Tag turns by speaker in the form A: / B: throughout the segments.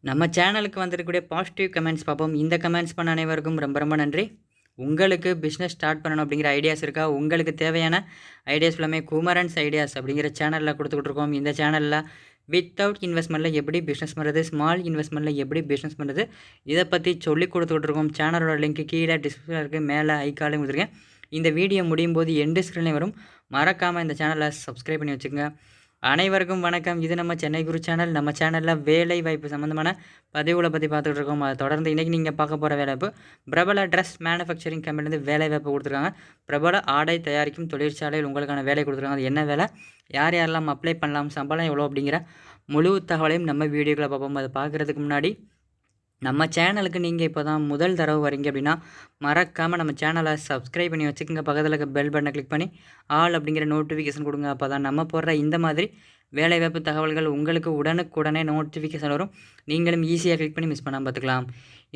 A: நம்ம சேனலுக்கு வந்திருக்கக்கூடிய பாசிட்டிவ் கமெண்ட்ஸ் பார்ப்போம். இந்த கமெண்ட்ஸ் பண்ண அனைவருக்கும் ரொம்ப ரொம்ப நன்றி. உங்களுக்கு பிஸ்னஸ் ஸ்டார்ட் பண்ணணும் அப்படிங்கிற ஐடியாஸ் இருக்கா? உங்களுக்கு தேவையான ஐடியாஸ் எல்லாமே குமரன்ஸ் ஐடியாஸ் அப்படிங்கிற சேனலில் கொடுத்துக்கிட்டு இருக்கோம். இந்த சேனலில் வித்தவுட் இன்வெஸ்ட்மெண்ட்டில் எப்படி பிஸ்னஸ் பண்ணுறது, ஸ்மால் இன்வெஸ்ட்மெண்ட்டில் எப்படி பிஸ்னஸ் பண்ணுறது, இதை பற்றி சொல்லி கொடுத்துக்கிட்டு இருக்கோம். சேனலோட லிங்க் கீழே டிஸ்கிரிப்ஷனில் இருக்குது, மேலே ஐக்காலையும் கொடுத்துருக்கேன். இந்த வீடியோ முடியும் போது எண்டு ஸ்க்ரீன்லேயும் வரும். மறக்காமல் இந்த சேனலை சப்ஸ்கிரைப் பண்ணி வச்சுக்கோங்க. அனைவருக்கும் வணக்கம். இது நம்ம சென்னை குரு சேனல். நம்ம சேனலில் வேலை வாய்ப்பு சம்மந்தமான பதிவுகளை பற்றி பார்த்துட்டு இருக்கோம். அதை தொடர்ந்து இன்றைக்கி நீங்கள் பார்க்க போகிற வேலைவாய்ப்பு பிரபல ட்ரெஸ் மேனுஃபேக்சரிங் கம்பெனிலேருந்து வேலை வாய்ப்பு கொடுத்துருக்காங்க. பிரபல ஆடை தயாரிக்கும் தொழிற்சாலையில் உங்களுக்கான வேலை கொடுத்துருக்காங்க. அது என்ன வேலை, யார் யாரெல்லாம் அப்ளை பண்ணலாம், சம்பளம் எவ்வளோ அப்படிங்கிற முழு தகவலையும் நம்ம வீடியோக்களை பார்ப்போம். அதை பார்க்குறதுக்கு முன்னாடி நம்ம சேனலுக்கு நீங்கள் இப்போ தான் முதல் தடவை வரீங்க அப்படின்னா மறக்காமல் நம்ம சேனலை சப்ஸ்கிரைப் பண்ணி வச்சுக்கோங்க. பக்கத்தில் இருக்க பெல் பட்டனை கிளிக் பண்ணி ஆல் அப்படிங்கிற நோட்டிஃபிகேஷன் கொடுங்க. அப்போ தான் நம்ம போடுற இந்த மாதிரி வேலைவாய்ப்பு தகவல்கள் உங்களுக்கு உடனுக்குடனே நோட்டிஃபிகேஷன் வரும். நீங்களும் ஈஸியாக கிளிக் பண்ணி மிஸ் பண்ணாமல் பார்த்துக்கலாம்.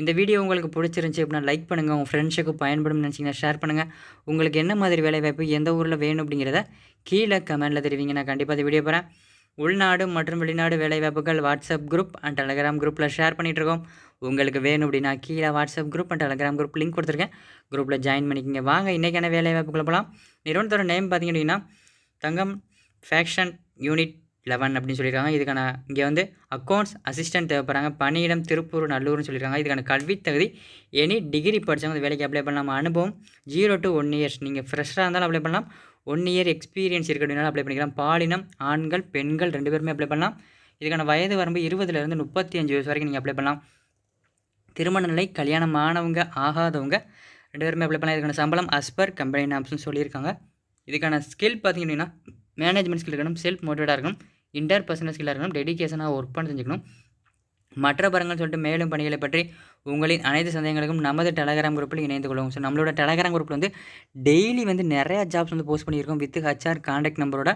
A: இந்த வீடியோ உங்களுக்கு பிடிச்சிருந்துச்சி அப்படின்னா லைக் பண்ணுங்கள். உங்கள் ஃப்ரெண்ட்ஸுக்கு பயன்படும் நினச்சிங்கன்னா ஷேர் பண்ணுங்கள். உங்களுக்கு என்ன மாதிரி வேலைவாய்ப்பு எந்த ஊரில் வேணும் அப்படிங்கிறத கீழே கமெண்ட்டில் தெரிவிங்க. நான் கண்டிப்பாக இந்த வீடியோ போகிறேன். உள்நாடு மற்றும் வெளிநாடு வேலைவாய்ப்புகள் வாட்ஸ்அப் குரூப் அண்ட் டெலகிராம் குரூப்பில் ஷேர் பண்ணிகிட்ருக்கோம். உங்களுக்கு வேணும் அப்படின்னா கீழே WhatsApp group and Telegram group link கொடுத்துருக்கேன். குரூப்பில் ஜாயின் பண்ணிக்கோங்க. வாங்க இன்றைக்கான வேலைவாய்ப்புகளை போகலாம். நிறுவனத்தோட நேம் பார்த்திங்க அப்படின்னா தங்கம் ஃபேக்ஷன் யூனிட் 11 அப்படின்னு சொல்லியிருக்காங்க. இதுக்கான இங்கே வந்து அக்கௌண்ட்ஸ் அசிஸ்டன்ட் தேவைப்படுறாங்க. பணியிடம் திருப்பூர் நல்லூர்னு சொல்லியிருக்காங்க. இதுக்கான கல்வி தகுதி எனி டிகிரி படித்தவங்க இந்த வேலைக்கு அப்ளை பண்ணலாம். அனுபவம் 0 to 1 years. நீங்கள் ஃப்ரெஷ்ஷாக இருந்தாலும் அப்ளை பண்ணலாம். 1 year எக்ஸ்பீரியன்ஸ் இருக்குது அப்படின்னாலும் அப்ளை பண்ணிக்கலாம். பாலினம் ஆண்கள் பெண்கள் 2 பேருமே அப்ளை பண்ணலாம். இதுக்கான வயது வரம்பு 20லேருந்து 35 வயசு வரைக்கும் நீங்கள் அப்ளை பண்ணலாம். திருமண நிலை கல்யாணம் ஆனவங்க ஆகாதவங்க 2 பேருமே அப்ளை பண்ணலாம். இதுக்கான சம்பளம் அஸ்பர் கம்பெனி நாம்ஸ்னு சொல்லியிருக்காங்க. இதுக்கான ஸ்கில் பார்த்திங்க அப்படின்னா மேனேஜ்மெண்ட் ஸ்கில் இருக்கணும், செல்ஃப் மோட்டிவேட்டாக இருக்கணும், இன்டர்பர்சனல் ஸ்கில்லாக இருக்கணும், டெடிகேஷனாக ஒர்க் பண்ண தெரிஞ்சுக்கணும். மற்ற பரங்கள் சொல்லிட்டு மேலும் பணிகளை பற்றி உங்களின் அனைத்து சந்தேகங்களுக்கும் நமது டெலகிராம் குரூப்பில் இணைந்து கொள்ளுவோம். ஸோ நம்மளோட டெலகிராம் குரூப்பில் வந்து டெய்லி வந்து நிறையா ஜாப்ஸ் வந்து போஸ்ட் பண்ணியிருக்கோம் வித் HR கான்டாக்ட் நம்பரோட.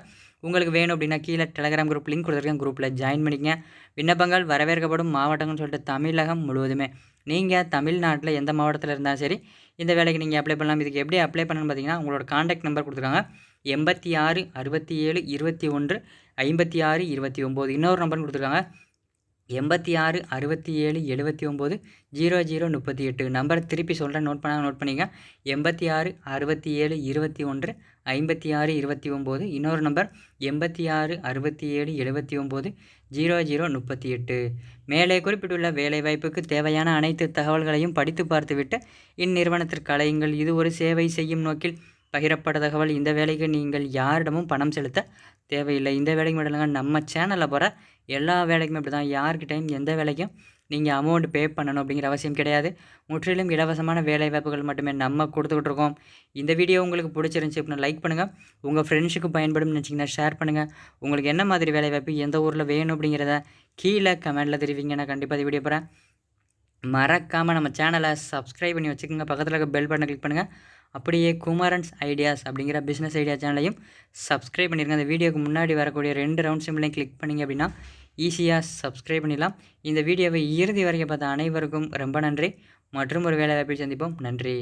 A: உங்களுக்கு வேணும் அப்படின்னா கீழே டெலகிராம் குரூப் லிங்க் கொடுத்துருக்கேன். குரூப்பில் ஜாயின் பண்ணிக்கங்க. விண்ணப்பங்கள் வரவேற்கப்படும் மாவட்டங்கள்னு சொல்லிட்டு தமிழகம் முழுவதுமே. நீங்கள் தமிழ்நாட்டில் எந்த மாவட்டத்தில் இருந்தாலும் சரி இந்த வேலைக்கு நீங்கள் அப்ளை பண்ணலாம். இதுக்கு எப்படி அப்ளை பண்ணணும்னு பார்த்தீங்கன்னா உங்களோட கான்டாக்ட் நம்பர் கொடுத்துருக்காங்க 86 67 21 56 29. இன்னொரு நம்பர்னு கொடுத்துருக்காங்க 86 67 79 00 38. நம்பர் திருப்பி சொல்கிறேன், நோட் பண்ணிங்க. 86 67 21 56 29. இன்னொரு நம்பர் 86 67 79 00 38. மேலே குறிப்பிட்டுள்ள வேலைவாய்ப்புக்கு தேவையான அனைத்து தகவல்களையும் படித்து பார்த்துவிட்டு இந்நிறுவனத்திற்கு அழையுங்கள். இது ஒரு சேவை செய்யும் நோக்கில் பகிரப்பட்ட தகவல். இந்த வேலைக்கு நீங்கள் யாரிடமும் பணம் செலுத்த தேவையில்லை. இந்த வேலைக்கு மட்டும் இல்லைங்க, நம்ம சேனலில் போகிற எல்லா வேலைக்குமே அப்படி தான். யார்கிட்டையும் எந்த வேலைக்கும் நீங்கள் அமௌண்ட் பே பண்ணணும் அப்படிங்கிற அவசியம் கிடையாது. முற்றிலும் இலவசமான வேலைவாய்ப்புகள் மட்டுமே நம்ம கொடுத்துக்கிட்டு இருக்கோம். இந்த வீடியோ உங்களுக்கு பிடிச்சிருந்துச்சி அப்படின்னா லைக் பண்ணுங்கள். உங்கள் ஃப்ரெண்ட்ஸுக்கு பயன்படும் நினச்சிங்கன்னா ஷேர் பண்ணுங்கள். உங்களுக்கு என்ன மாதிரி வேலைவாய்ப்பு எந்த ஊரில் வேணும் அப்படிங்கிறத கீழே கமெண்ட்டில் தெரிவிங்க. நான் கண்டிப்பாக இந்த வீடியோ போகிறேன். மறக்காமல் நம்ம சேனலை சப்ஸ்கிரைப் பண்ணி வச்சுக்கோங்க. பக்கத்தில் இருக்க பெல் பட்டனை கிளிக் பண்ணுங்கள். அப்படியே குமரன்ஸ் ஐடியாஸ் அப்படிங்கிற பிஸ்னஸ் ஐடியா சேனலையும் சப்ஸ்கிரைப் பண்ணிடுங்க. அந்த வீடியோக்கு முன்னாடி வரக்கூடிய 2 ரவுண்ட் சிம்பிளையும் கிளிக் பண்ணிங்க அப்படின்னா ஈஸியாக சப்ஸ்கிரைப் பண்ணிடலாம். இந்த வீடியோவை இறுதி வரைக்கும் பார்த்த அனைவருக்கும் ரொம்ப நன்றி. மற்றும் ஒரு வேலை வாய்ப்பில் சந்திப்போம். நன்றி.